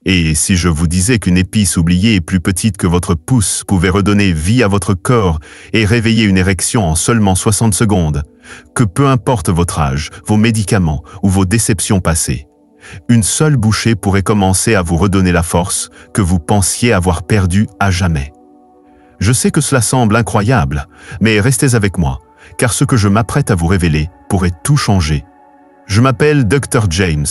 Et si je vous disais qu'une épice oubliée plus petite que votre pouce pouvait redonner vie à votre corps et réveiller une érection en seulement 60 secondes, que peu importe votre âge, vos médicaments ou vos déceptions passées, une seule bouchée pourrait commencer à vous redonner la force que vous pensiez avoir perdue à jamais. Je sais que cela semble incroyable, mais restez avec moi, car ce que je m'apprête à vous révéler pourrait tout changer. Je m'appelle Dr. James.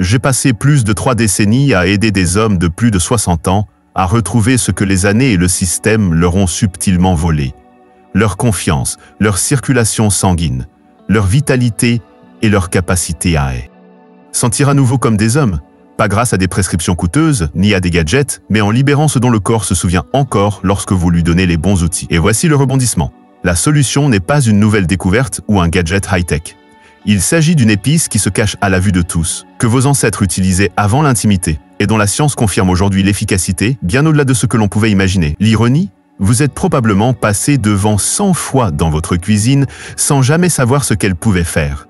J'ai passé plus de 3 décennies à aider des hommes de plus de 60 ans à retrouver ce que les années et le système leur ont subtilement volé. Leur confiance, leur circulation sanguine, leur vitalité et leur capacité à sentir à nouveau comme des hommes, pas grâce à des prescriptions coûteuses, ni à des gadgets, mais en libérant ce dont le corps se souvient encore lorsque vous lui donnez les bons outils. Et voici le rebondissement. La solution n'est pas une nouvelle découverte ou un gadget high-tech. Il s'agit d'une épice qui se cache à la vue de tous, que vos ancêtres utilisaient avant l'intimité, et dont la science confirme aujourd'hui l'efficacité, bien au-delà de ce que l'on pouvait imaginer. L'ironie ? Vous êtes probablement passé devant 100 fois dans votre cuisine sans jamais savoir ce qu'elle pouvait faire.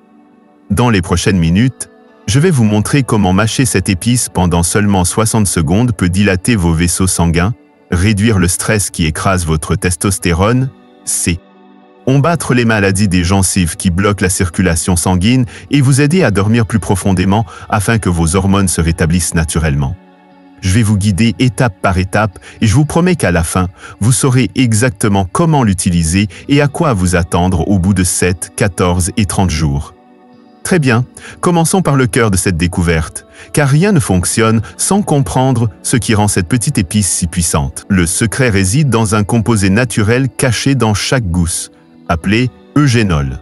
Dans les prochaines minutes, je vais vous montrer comment mâcher cette épice pendant seulement 60 secondes peut dilater vos vaisseaux sanguins, réduire le stress qui écrase votre testostérone, combattre les maladies des gencives qui bloquent la circulation sanguine et vous aider à dormir plus profondément afin que vos hormones se rétablissent naturellement. Je vais vous guider étape par étape et je vous promets qu'à la fin, vous saurez exactement comment l'utiliser et à quoi vous attendre au bout de 7, 14 et 30 jours. Très bien, commençons par le cœur de cette découverte, car rien ne fonctionne sans comprendre ce qui rend cette petite épice si puissante. Le secret réside dans un composé naturel caché dans chaque gousse, appelé eugénol.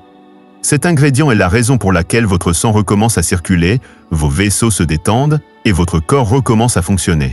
Cet ingrédient est la raison pour laquelle votre sang recommence à circuler, vos vaisseaux se détendent et votre corps recommence à fonctionner.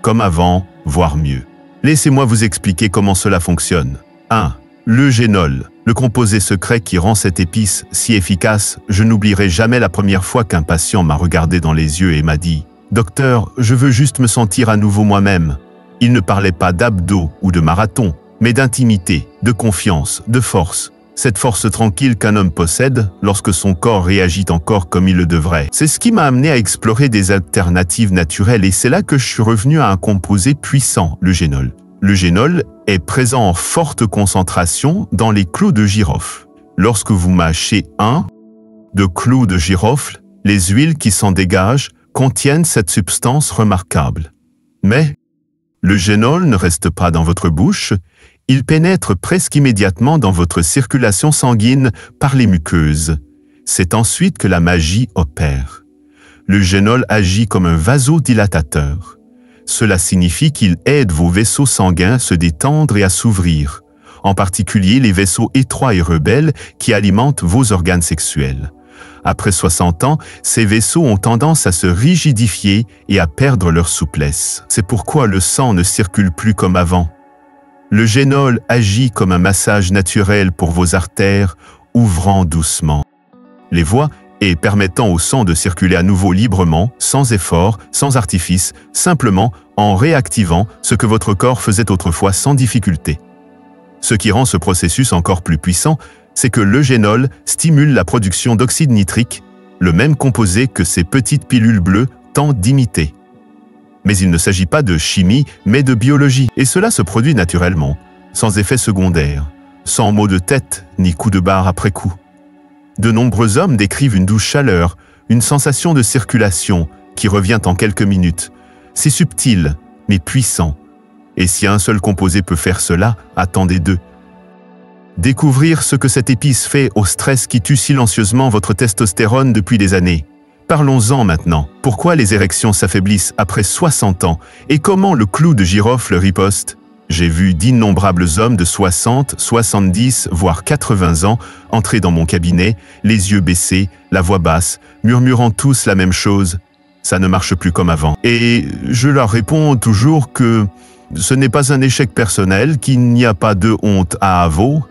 Comme avant, voire mieux. Laissez-moi vous expliquer comment cela fonctionne. 1. L'eugénol, le composé secret qui rend cette épice si efficace. Je n'oublierai jamais la première fois qu'un patient m'a regardé dans les yeux et m'a dit « Docteur, je veux juste me sentir à nouveau moi-même ». Il ne parlait pas d'abdos ou de marathon, mais d'intimité, de confiance, de force. Cette force tranquille qu'un homme possède lorsque son corps réagit encore comme il le devrait. C'est ce qui m'a amené à explorer des alternatives naturelles et c'est là que je suis revenu à un composé puissant, l'eugénol. L'eugénol est présent en forte concentration dans les clous de girofle. Lorsque vous mâchez de clous de girofle, les huiles qui s'en dégagent contiennent cette substance remarquable. Mais l'eugénol ne reste pas dans votre bouche, il pénètre presque immédiatement dans votre circulation sanguine par les muqueuses. C'est ensuite que la magie opère. L'eugénol agit comme un vasodilatateur. Cela signifie qu'il aide vos vaisseaux sanguins à se détendre et à s'ouvrir, en particulier les vaisseaux étroits et rebelles qui alimentent vos organes sexuels. Après 60 ans, ces vaisseaux ont tendance à se rigidifier et à perdre leur souplesse. C'est pourquoi le sang ne circule plus comme avant. L'eugénol agit comme un massage naturel pour vos artères, ouvrant doucement les voies et permettant au sang de circuler à nouveau librement, sans effort, sans artifice, simplement en réactivant ce que votre corps faisait autrefois sans difficulté. Ce qui rend ce processus encore plus puissant, c'est que l'eugénol stimule la production d'oxyde nitrique, le même composé que ces petites pilules bleues tentent d'imiter. Mais il ne s'agit pas de chimie, mais de biologie, et cela se produit naturellement, sans effet secondaire, sans maux de tête ni coups de barre après coup. De nombreux hommes décrivent une douce chaleur, une sensation de circulation qui revient en quelques minutes. C'est subtil, mais puissant. Et si un seul composé peut faire cela, attendez deux. Découvrir ce que cette épice fait au stress qui tue silencieusement votre testostérone depuis des années. Parlons-en maintenant. Pourquoi les érections s'affaiblissent après 60 ans et comment le clou de girofle riposte? J'ai vu d'innombrables hommes de 60, 70, voire 80 ans entrer dans mon cabinet, les yeux baissés, la voix basse, murmurant tous la même chose. Ça ne marche plus comme avant. Et je leur réponds toujours que ce n'est pas un échec personnel, qu'il n'y a pas de honte à avoir.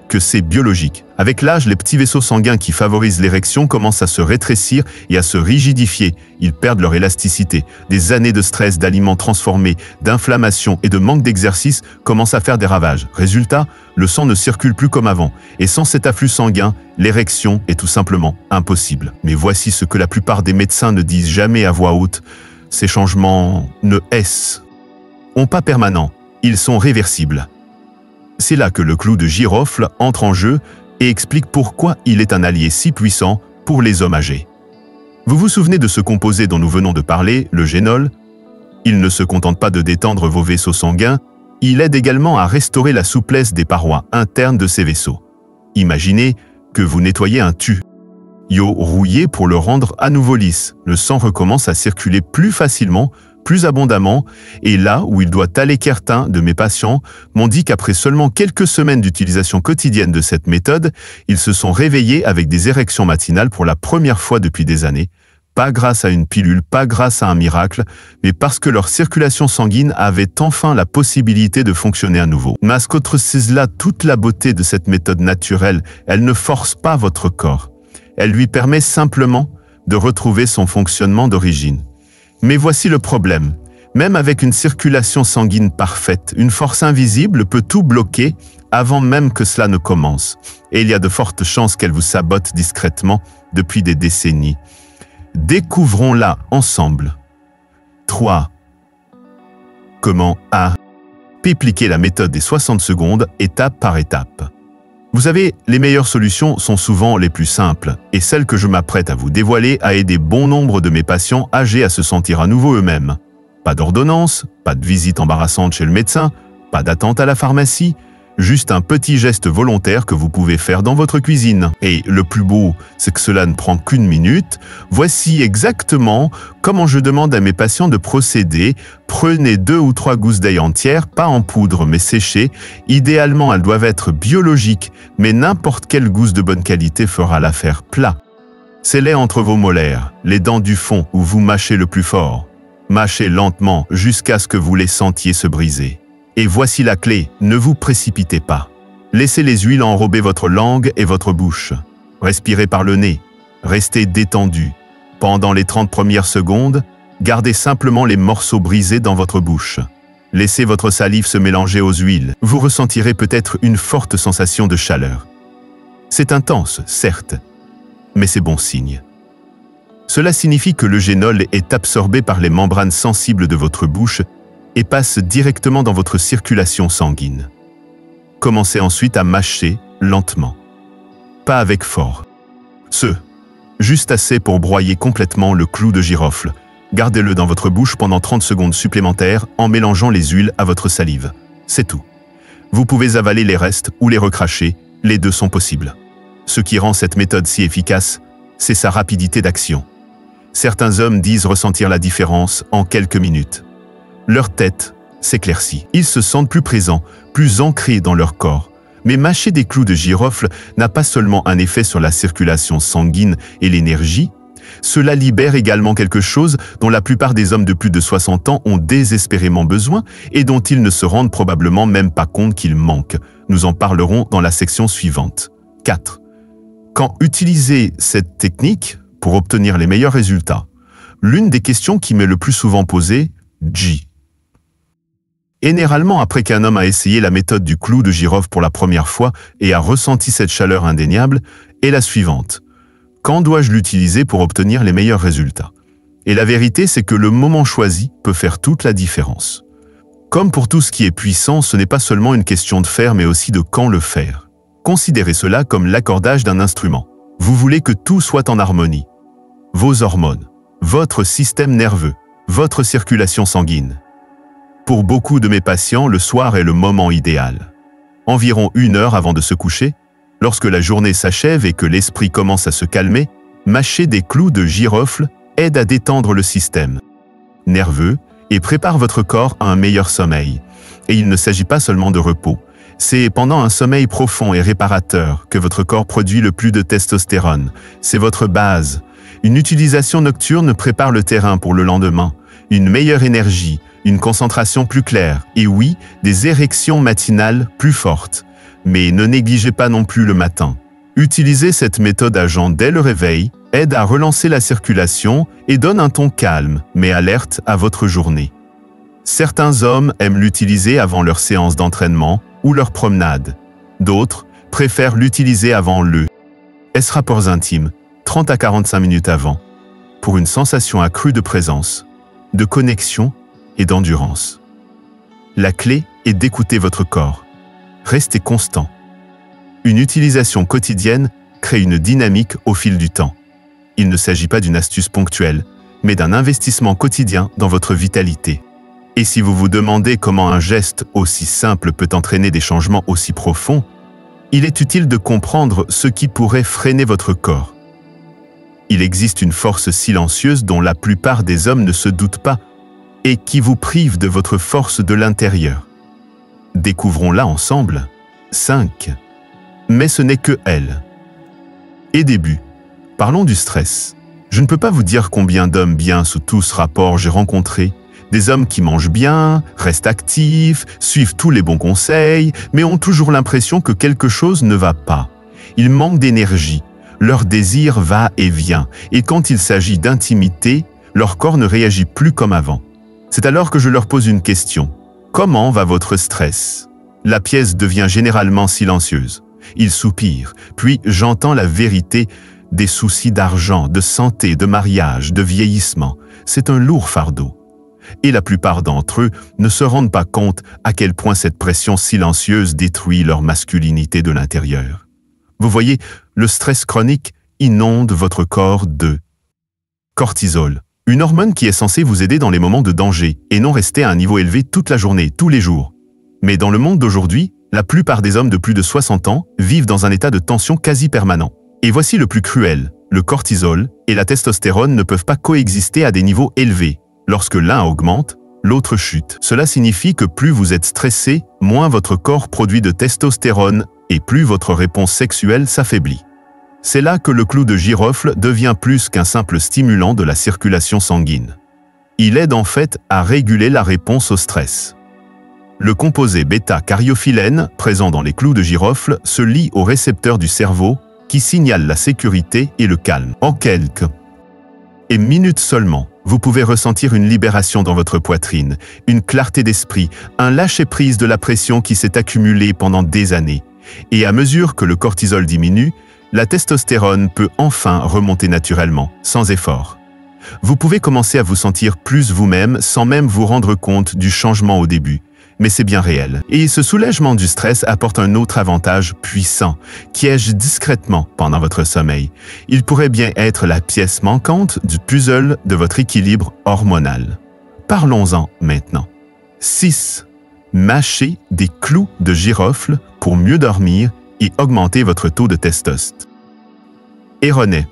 que c'est biologique. Avec l'âge, les petits vaisseaux sanguins qui favorisent l'érection commencent à se rétrécir et à se rigidifier. Ils perdent leur élasticité. Des années de stress, d'aliments transformés, d'inflammation et de manque d'exercice commencent à faire des ravages. Résultat, le sang ne circule plus comme avant. Et sans cet afflux sanguin, l'érection est tout simplement impossible. Mais voici ce que la plupart des médecins ne disent jamais à voix haute. Ces changements ne sont pas permanents. Ils sont réversibles. C'est là que le clou de girofle entre en jeu et explique pourquoi il est un allié si puissant pour les hommes âgés. Vous vous souvenez de ce composé dont nous venons de parler, le génol? Il ne se contente pas de détendre vos vaisseaux sanguins, il aide également à restaurer la souplesse des parois internes de ces vaisseaux. Imaginez que vous nettoyez un tuyau rouillé pour le rendre à nouveau lisse. Le sang recommence à circuler plus facilement, plus abondamment, et là où il doit aller, certains de mes patients m'ont dit qu'après seulement quelques semaines d'utilisation quotidienne de cette méthode, ils se sont réveillés avec des érections matinales pour la première fois depuis des années, pas grâce à une pilule, pas grâce à un miracle, mais parce que leur circulation sanguine avait enfin la possibilité de fonctionner à nouveau. Mascotre, c'est là toute la beauté de cette méthode naturelle, elle ne force pas votre corps, elle lui permet simplement de retrouver son fonctionnement d'origine. Mais voici le problème. Même avec une circulation sanguine parfaite, une force invisible peut tout bloquer avant même que cela ne commence. Et il y a de fortes chances qu'elle vous sabote discrètement depuis des décennies. Découvrons-la ensemble. 3. Comment appliquer la méthode des 60 secondes étape par étape. Vous savez, les meilleures solutions sont souvent les plus simples, et celle que je m'apprête à vous dévoiler a aidé bon nombre de mes patients âgés à se sentir à nouveau eux-mêmes. Pas d'ordonnance, pas de visite embarrassante chez le médecin, pas d'attente à la pharmacie, juste un petit geste volontaire que vous pouvez faire dans votre cuisine. Et le plus beau, c'est que cela ne prend qu'une minute. Voici exactement comment je demande à mes patients de procéder. Prenez 2 ou 3 gousses d'ail entières, pas en poudre mais séchées. Idéalement, elles doivent être biologiques, mais n'importe quelle gousse de bonne qualité fera l'affaire. Plat. Scellez entre vos molaires, les dents du fond où vous mâchez le plus fort. Mâchez lentement jusqu'à ce que vous les sentiez se briser. Et voici la clé, ne vous précipitez pas. Laissez les huiles enrober votre langue et votre bouche. Respirez par le nez. Restez détendu. Pendant les 30 premières secondes, gardez simplement les morceaux brisés dans votre bouche. Laissez votre salive se mélanger aux huiles. Vous ressentirez peut-être une forte sensation de chaleur. C'est intense, certes, mais c'est bon signe. Cela signifie que le génol est absorbé par les membranes sensibles de votre bouche et passe directement dans votre circulation sanguine. Commencez ensuite à mâcher lentement. Pas avec force. Juste assez pour broyer complètement le clou de girofle. Gardez-le dans votre bouche pendant 30 secondes supplémentaires en mélangeant les huiles à votre salive. C'est tout. Vous pouvez avaler les restes ou les recracher, les deux sont possibles. Ce qui rend cette méthode si efficace, c'est sa rapidité d'action. Certains hommes disent ressentir la différence en quelques minutes. Leur tête s'éclaircit. Ils se sentent plus présents, plus ancrés dans leur corps. Mais mâcher des clous de girofle n'a pas seulement un effet sur la circulation sanguine et l'énergie, cela libère également quelque chose dont la plupart des hommes de plus de 60 ans ont désespérément besoin et dont ils ne se rendent probablement même pas compte qu'il manque. Nous en parlerons dans la section suivante. 4. Quand utiliser cette technique pour obtenir les meilleurs résultats? L'une des questions qui m'est le plus souvent posée, généralement, après qu'un homme a essayé la méthode du clou de girofle pour la première fois et a ressenti cette chaleur indéniable, est la suivante. Quand dois-je l'utiliser pour obtenir les meilleurs résultats? Et la vérité, c'est que le moment choisi peut faire toute la différence. Comme pour tout ce qui est puissant, ce n'est pas seulement une question de faire, mais aussi de quand le faire. Considérez cela comme l'accordage d'un instrument. Vous voulez que tout soit en harmonie. Vos hormones, votre système nerveux, votre circulation sanguine. Pour beaucoup de mes patients, le soir est le moment idéal. Environ 1 heure avant de se coucher, lorsque la journée s'achève et que l'esprit commence à se calmer, mâcher des clous de girofle aide à détendre le système nerveux et prépare votre corps à un meilleur sommeil. Et il ne s'agit pas seulement de repos. C'est pendant un sommeil profond et réparateur que votre corps produit le plus de testostérone. C'est votre base. Une utilisation nocturne prépare le terrain pour le lendemain. Une meilleure énergie, une concentration plus claire et oui, des érections matinales plus fortes. Mais ne négligez pas non plus le matin. Utiliser cette méthode à jeun dès le réveil aide à relancer la circulation et donne un ton calme, mais alerte à votre journée. Certains hommes aiment l'utiliser avant leur séance d'entraînement ou leur promenade. D'autres préfèrent l'utiliser avant rapports intimes, 30 à 45 minutes avant, pour une sensation accrue de présence, de connexion et d'endurance. La clé est d'écouter votre corps. Restez constant. Une utilisation quotidienne crée une dynamique au fil du temps. Il ne s'agit pas d'une astuce ponctuelle, mais d'un investissement quotidien dans votre vitalité. Et si vous vous demandez comment un geste aussi simple peut entraîner des changements aussi profonds, il est utile de comprendre ce qui pourrait freiner votre corps. Il existe une force silencieuse dont la plupart des hommes ne se doutent pas et qui vous prive de votre force de l'intérieur. Découvrons-la ensemble. 5. Mais ce n'est que elle. Et début. Parlons du stress. Je ne peux pas vous dire combien d'hommes bien sous tout ce rapport j'ai rencontré. Des hommes qui mangent bien, restent actifs, suivent tous les bons conseils, mais ont toujours l'impression que quelque chose ne va pas. Ils manquent d'énergie, leur désir va et vient, et quand il s'agit d'intimité, leur corps ne réagit plus comme avant. C'est alors que je leur pose une question. Comment va votre stress? La pièce devient généralement silencieuse. Ils soupirent, puis j'entends la vérité des soucis d'argent, de santé, de mariage, de vieillissement. C'est un lourd fardeau. Et la plupart d'entre eux ne se rendent pas compte à quel point cette pression silencieuse détruit leur masculinité de l'intérieur. Vous voyez, le stress chronique inonde votre corps de cortisol, une hormone qui est censée vous aider dans les moments de danger et non rester à un niveau élevé toute la journée, tous les jours. Mais dans le monde d'aujourd'hui, la plupart des hommes de plus de 60 ans vivent dans un état de tension quasi permanent. Et voici le plus cruel, le cortisol et la testostérone ne peuvent pas coexister à des niveaux élevés. Lorsque l'un augmente, l'autre chute. Cela signifie que plus vous êtes stressé, moins votre corps produit de testostérone et plus votre réponse sexuelle s'affaiblit. C'est là que le clou de girofle devient plus qu'un simple stimulant de la circulation sanguine. Il aide en fait à réguler la réponse au stress. Le composé bêta-cariophyllène, présent dans les clous de girofle, se lie aux récepteurs du cerveau qui signalent la sécurité et le calme. En quelques minutes seulement, vous pouvez ressentir une libération dans votre poitrine, une clarté d'esprit, un lâcher-prise de la pression qui s'est accumulée pendant des années. Et à mesure que le cortisol diminue, la testostérone peut enfin remonter naturellement, sans effort. Vous pouvez commencer à vous sentir plus vous-même sans même vous rendre compte du changement au début. Mais c'est bien réel. Et ce soulègement du stress apporte un autre avantage puissant, qui agit discrètement pendant votre sommeil. Il pourrait bien être la pièce manquante du puzzle de votre équilibre hormonal. Parlons-en maintenant. 6. Mâchez des clous de girofle pour mieux dormir et augmenter votre taux de testostérone. Erroné.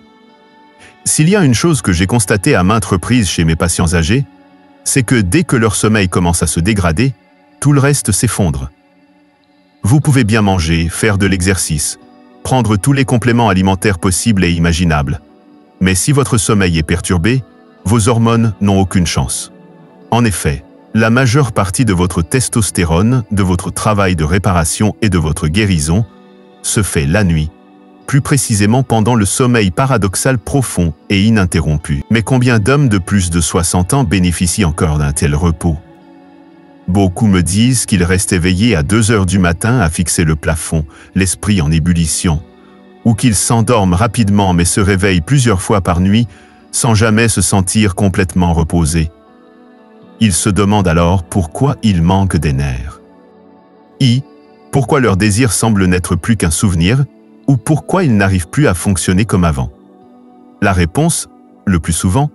S'il y a une chose que j'ai constatée à maintes reprises chez mes patients âgés, c'est que dès que leur sommeil commence à se dégrader, tout le reste s'effondre. Vous pouvez bien manger, faire de l'exercice, prendre tous les compléments alimentaires possibles et imaginables. Mais si votre sommeil est perturbé, vos hormones n'ont aucune chance. En effet, la majeure partie de votre testostérone, de votre travail de réparation et de votre guérison se fait la nuit, plus précisément pendant le sommeil paradoxal profond et ininterrompu. Mais combien d'hommes de plus de 60 ans bénéficient encore d'un tel repos? Beaucoup me disent qu'ils restent éveillés à 2 heures du matin à fixer le plafond, l'esprit en ébullition, ou qu'ils s'endorment rapidement mais se réveillent plusieurs fois par nuit sans jamais se sentir complètement reposés. Ils se demandent alors pourquoi ils manquent des nerfs. Pourquoi leur désir semble n'être plus qu'un souvenir, ou pourquoi ils n'arrivent plus à fonctionner comme avant. La réponse, le plus souvent,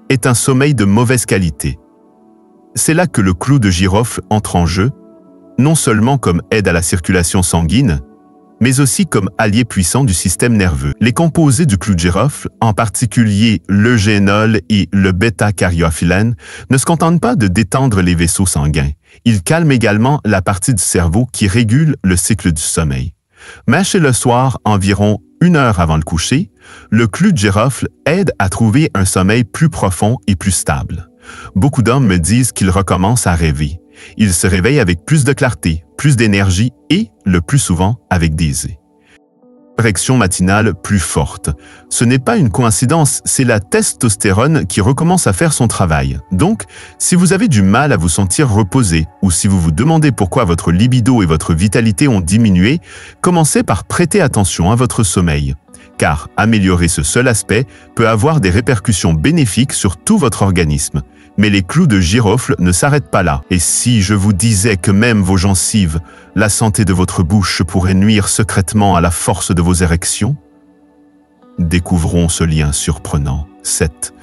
est un sommeil de mauvaise qualité. C'est là que le clou de girofle entre en jeu, non seulement comme aide à la circulation sanguine, mais aussi comme allié puissant du système nerveux. Les composés du clou de girofle, en particulier l'eugénol et le bêta-cariophyllène, ne se contentent pas de détendre les vaisseaux sanguins. Ils calment également la partie du cerveau qui régule le cycle du sommeil. Mâché le soir environ 1 heure avant le coucher, le clou de girofle aide à trouver un sommeil plus profond et plus stable. Beaucoup d'hommes me disent qu'ils recommencent à rêver. Ils se réveillent avec plus de clarté, plus d'énergie et, le plus souvent, avec des érections matinales plus fortes. Ce n'est pas une coïncidence, c'est la testostérone qui recommence à faire son travail. Donc, si vous avez du mal à vous sentir reposé ou si vous vous demandez pourquoi votre libido et votre vitalité ont diminué, commencez par prêter attention à votre sommeil. Car améliorer ce seul aspect peut avoir des répercussions bénéfiques sur tout votre organisme. Mais les clous de girofle ne s'arrêtent pas là. Et si je vous disais que même vos gencives, la santé de votre bouche pourrait nuire secrètement à la force de vos érections? Découvrons ce lien surprenant. 7.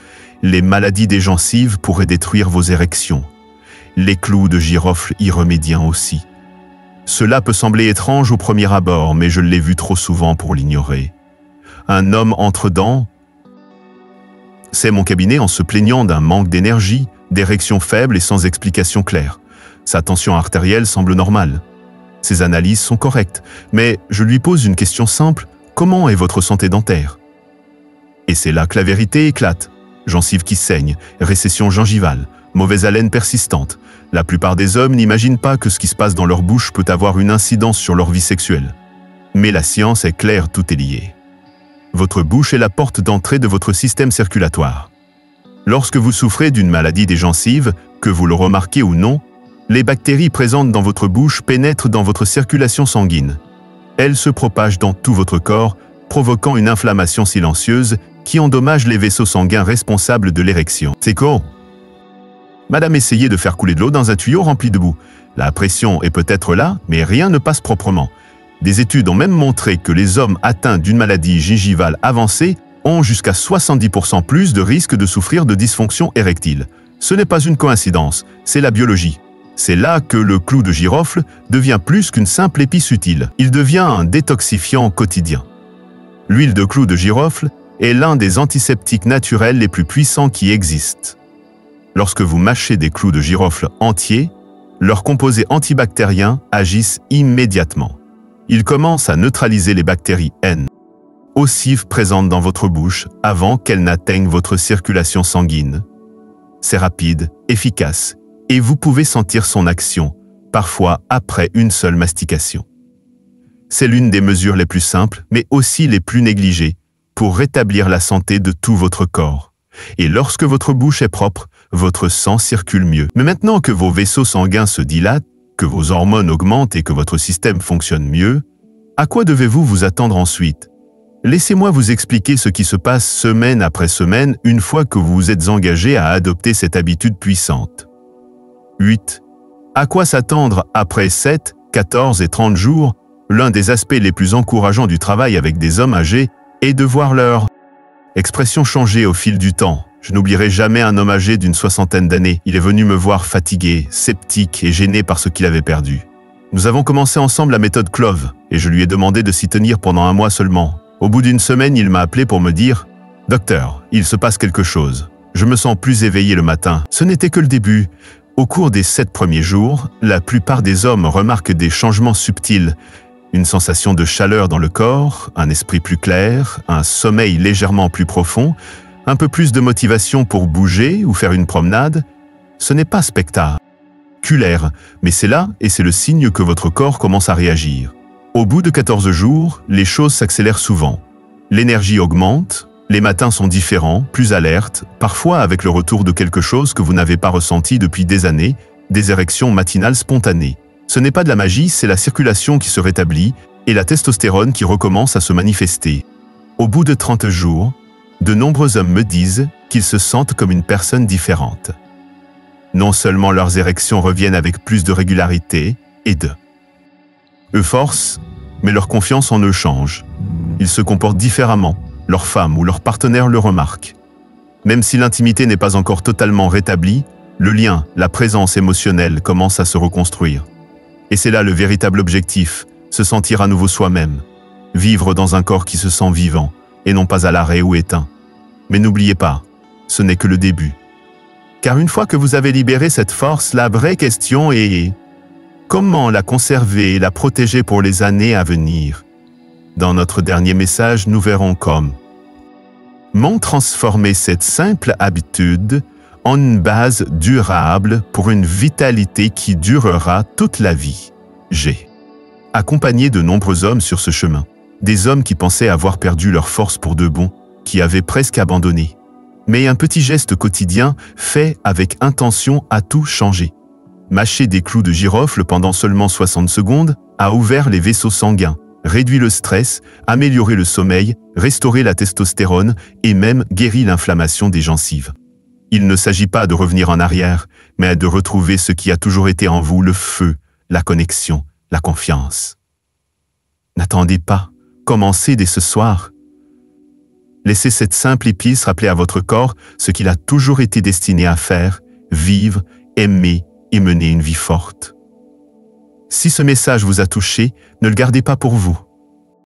Les maladies des gencives pourraient détruire vos érections. Les clous de girofle y remédient aussi. Cela peut sembler étrange au premier abord, mais je l'ai vu trop souvent pour l'ignorer. Un homme entre dans mon cabinet en se plaignant d'un manque d'énergie, d'érections faibles et sans explication claire. Sa tension artérielle semble normale. Ses analyses sont correctes, mais je lui pose une question simple: comment est votre santé dentaire? Et c'est là que la vérité éclate. Gencives qui saignent, récession gingivale, mauvaise haleine persistante. La plupart des hommes n'imaginent pas que ce qui se passe dans leur bouche peut avoir une incidence sur leur vie sexuelle. Mais la science est claire, tout est lié. Votre bouche est la porte d'entrée de votre système circulatoire. Lorsque vous souffrez d'une maladie des gencives, que vous le remarquez ou non, les bactéries présentes dans votre bouche pénètrent dans votre circulation sanguine. Elles se propagent dans tout votre corps, provoquant une inflammation silencieuse qui endommage les vaisseaux sanguins responsables de l'érection. C'est quoi? Madame essayait de faire couler de l'eau dans un tuyau rempli de boue. La pression est peut-être là, mais rien ne passe proprement. Des études ont même montré que les hommes atteints d'une maladie gingivale avancée ont jusqu'à 70% plus de risque de souffrir de dysfonction érectile. Ce n'est pas une coïncidence, c'est la biologie. C'est là que le clou de girofle devient plus qu'une simple épice utile. Il devient un détoxifiant quotidien. L'huile de clou de girofle est l'un des antiseptiques naturels les plus puissants qui existent. Lorsque vous mâchez des clous de girofle entiers, leurs composés antibactériens agissent immédiatement. Ils commencent à neutraliser les bactéries nocives présentes dans votre bouche avant qu'elles n'atteignent votre circulation sanguine. C'est rapide, efficace, et vous pouvez sentir son action, parfois après une seule mastication. C'est l'une des mesures les plus simples, mais aussi les plus négligées, pour rétablir la santé de tout votre corps. Et lorsque votre bouche est propre, votre sang circule mieux. Mais maintenant que vos vaisseaux sanguins se dilatent, que vos hormones augmentent et que votre système fonctionne mieux, à quoi devez-vous vous attendre ensuite? Laissez-moi vous expliquer ce qui se passe semaine après semaine une fois que vous vous êtes engagé à adopter cette habitude puissante. 8. À quoi s'attendre après 7, 14 et 30 jours? L'un des aspects les plus encourageants du travail avec des hommes âgés est de voir leur expression changer au fil du temps. Je n'oublierai jamais un homme âgé d'une 60aine d'années. Il est venu me voir fatigué, sceptique et gêné par ce qu'il avait perdu. Nous avons commencé ensemble la méthode Clove et je lui ai demandé de s'y tenir pendant 1 mois seulement. Au bout d'une semaine, il m'a appelé pour me dire « Docteur, il se passe quelque chose. Je me sens plus éveillé le matin. » Ce n'était que le début. Au cours des 7 premiers jours, la plupart des hommes remarquent des changements subtils. Une sensation de chaleur dans le corps, un esprit plus clair, un sommeil légèrement plus profond, un peu plus de motivation pour bouger ou faire une promenade. Ce n'est pas spectaculaire, mais c'est là et c'est le signe que votre corps commence à réagir. Au bout de 14 jours, les choses s'accélèrent souvent. L'énergie augmente, les matins sont différents, plus alertes, parfois avec le retour de quelque chose que vous n'avez pas ressenti depuis des années, des érections matinales spontanées. Ce n'est pas de la magie, c'est la circulation qui se rétablit et la testostérone qui recommence à se manifester. Au bout de 30 jours, de nombreux hommes me disent qu'ils se sentent comme une personne différente. Non seulement leurs érections reviennent avec plus de régularité et de force, mais leur confiance en eux change. Ils se comportent différemment, leur femme ou leur partenaire le remarque. Même si l'intimité n'est pas encore totalement rétablie, le lien, la présence émotionnelle commence à se reconstruire. Et c'est là le véritable objectif, se sentir à nouveau soi-même, vivre dans un corps qui se sent vivant, et non pas à l'arrêt ou éteint. Mais n'oubliez pas, ce n'est que le début. Car une fois que vous avez libéré cette force, la vraie question est comment la conserver et la protéger pour les années à venir? Dans notre dernier message, nous verrons comment transformer cette simple habitude en une base durable pour une vitalité qui durera toute la vie. J'ai accompagné de nombreux hommes sur ce chemin. Des hommes qui pensaient avoir perdu leur force pour de bon, qui avaient presque abandonné. Mais un petit geste quotidien, fait avec intention, a tout changé. Mâcher des clous de girofle pendant seulement 60 secondes a ouvert les vaisseaux sanguins, réduit le stress, amélioré le sommeil, restauré la testostérone et même guéri l'inflammation des gencives. Il ne s'agit pas de revenir en arrière, mais de retrouver ce qui a toujours été en vous, le feu, la connexion, la confiance. N'attendez pas, commencez dès ce soir. Laissez cette simple épice rappeler à votre corps ce qu'il a toujours été destiné à faire, vivre, aimer et mener une vie forte. Si ce message vous a touché, ne le gardez pas pour vous.